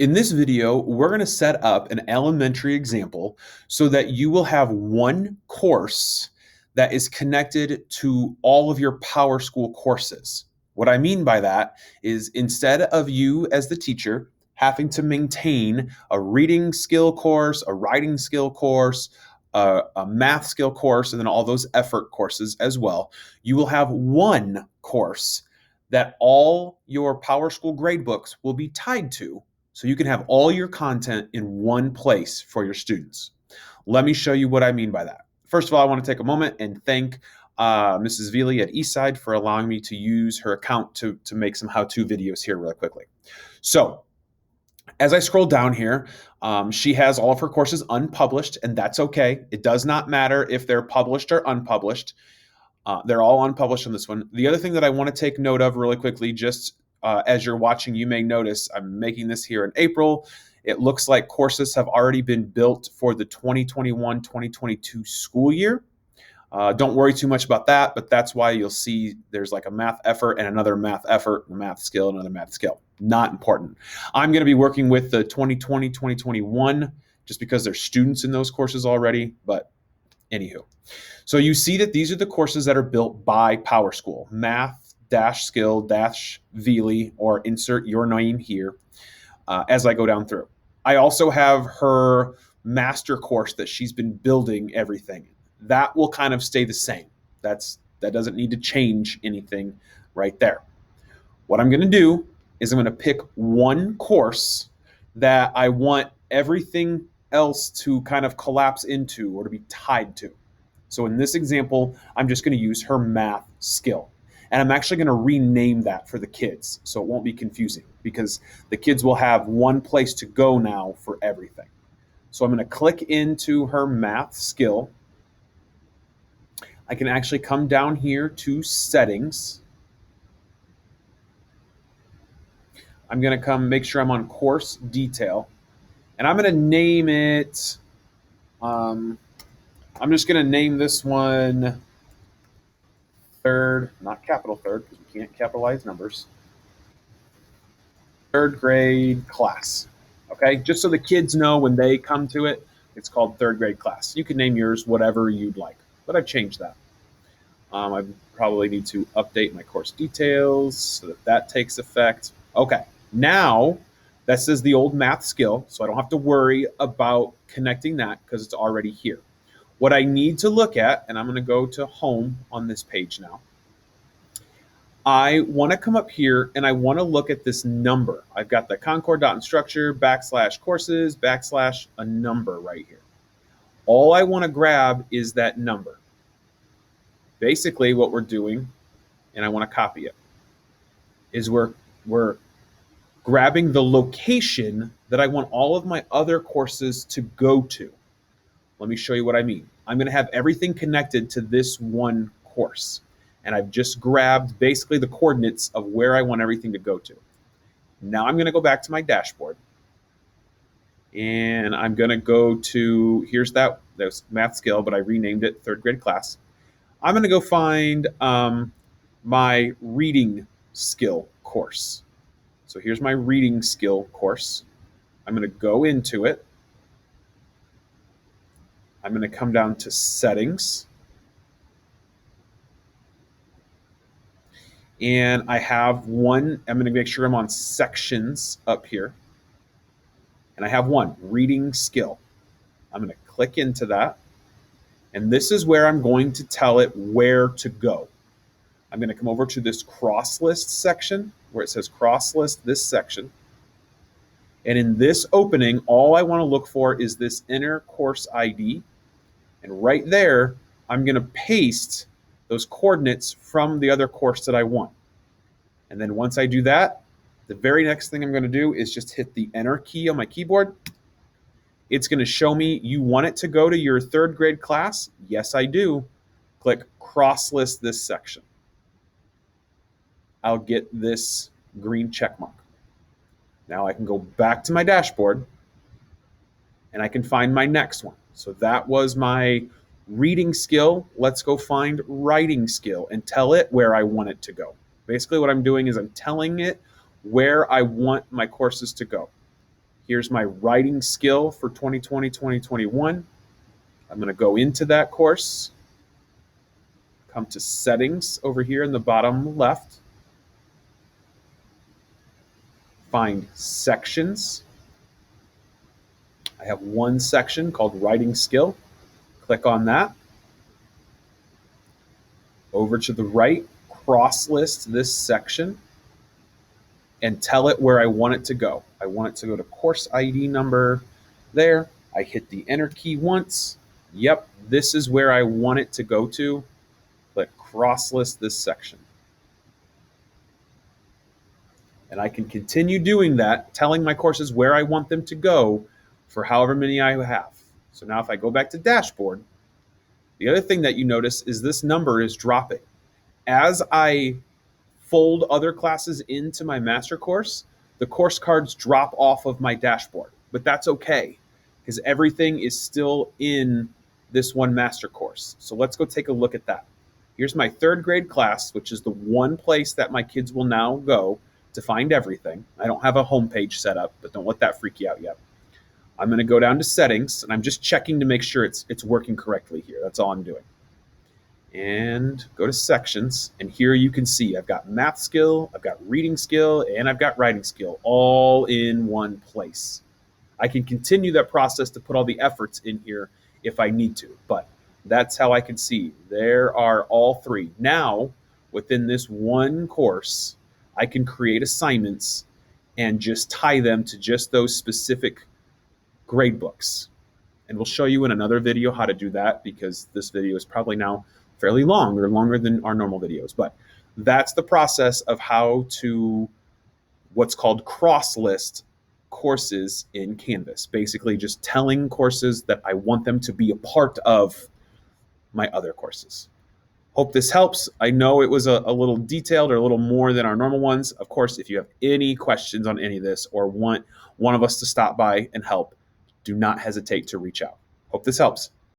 In this video, we're going to set up an elementary example so that you will have one course that is connected to all of your PowerSchool courses. What I mean by that is instead of you as the teacher having to maintain a reading skill course, a writing skill course, a math skill course, and then all those effort courses as well, you will have one course that all your PowerSchool gradebooks will be tied to, so you can have all your content in one place for your students. Let me show you what I mean by that. First of all, I want to take a moment and thank Mrs. Veely at Eastside for allowing me to use her account to make some how-to videos here really quickly. So as I scroll down here, she has all of her courses unpublished, and that's okay. It does not matter if they're published or unpublished. They're all unpublished on this one. The other thing that I want to take note of really quickly, just as you're watching, you may notice I'm making this here in April. It looks like courses have already been built for the 2021-2022 school year. Don't worry too much about that, but that's why you'll see there's like a math effort and another math effort, a math skill, another math skill. Not important. I'm going to be working with the 2020-2021 just because there's students in those courses already, but anywho. So you see that these are the courses that are built by PowerSchool, math-skill-Veely, or insert your name here as I go down through. I also have her master course that she's been building everything. That will kind of stay the same. That doesn't need to change anything right there. What I'm going to do is I'm going to pick one course that I want everything else to kind of collapse into or to be tied to. So in this example, I'm just going to use her math skill. And I'm actually going to rename that for the kids so it won't be confusing because the kids will have one place to go now for everything. So I'm going to click into her math skill. I can actually come down here to settings. I'm going to come make sure I'm on course detail. And I'm going to name it, I'm just going to name this one third, not capital third, because we can't capitalize numbers. Third grade class. Okay, just so the kids know when they come to it, it's called third grade class. You can name yours whatever you'd like, but I've changed that. I probably need to update my course details so that that takes effect. Okay, now that says the old math skill, so I don't have to worry about connecting that because it's already here. What I need to look at, and I'm going to go to home on this page now, I want to come up here and I want to look at this number. I've got the Concord.instructure /courses / a number right here. All I want to grab is that number. Basically what we're doing, and I want to copy it, is we're grabbing the location that I want all of my other courses to go to. Let me show you what I mean. I'm going to have everything connected to this one course. And I've just grabbed basically the coordinates of where I want everything to go to. Now I'm going to go back to my dashboard. And I'm going to go to, here's that math skill, but I renamed it third grade class. I'm going to go find my reading skill course. So here's my reading skill course. I'm going to go into it. I'm going to come down to settings. And I have one, I'm going to make sure I'm on sections up here. And I have one, reading skill. I'm going to click into that. And this is where I'm going to tell it where to go. I'm going to come over to this cross list section where it says cross list this section. And in this opening, all I want to look for is this inner course ID. And right there, I'm going to paste those coordinates from the other course that I want. And then once I do that, the very next thing I'm going to do is just hit the enter key on my keyboard. It's going to show me you want it to go to your third grade class. Yes, I do. Click cross list this section. I'll get this green check mark. Now I can go back to my dashboard and I can find my next one. So that was my reading skill. Let's go find writing skill and tell it where I want it to go. Basically what I'm doing is I'm telling it where I want my courses to go. Here's my writing skill for 2020, 2021. I'm going to go into that course, come to settings over here in the bottom left, find sections. I have one section called writing skill. Click on that. Over to the right, cross list this section and tell it where I want it to go. I want it to go to course ID number there. I hit the enter key once. Yep, this is where I want it to go to. Click cross list this section. And I can continue doing that, telling my courses where I want them to go for however many I have. So now if I go back to dashboard, the other thing that you notice is this number is dropping. As I fold other classes into my master course, the course cards drop off of my dashboard. But that's okay, because everything is still in this one master course. So let's go take a look at that. Here's my third grade class, which is the one place that my kids will now go to find everything. I don't have a home page set up, but don't let that freak you out yet. I'm going to go down to settings, and I'm just checking to make sure it's working correctly here. That's all I'm doing. And go to sections, and here you can see I've got math skill, I've got reading skill, and I've got writing skill all in one place. I can continue that process to put all the efforts in here if I need to, but that's how I can see there are all three. Now, within this one course, I can create assignments and just tie them to just those specific grade books. And we'll show you in another video how to do that, because this video is probably now fairly long, or longer than our normal videos. But that's the process of how to what's called cross-list courses in Canvas. Basically just telling courses that I want them to be a part of my other courses. Hope this helps. I know it was a little detailed or a little more than our normal ones. Of course, if you have any questions on any of this or want one of us to stop by and help, do not hesitate to reach out. Hope this helps.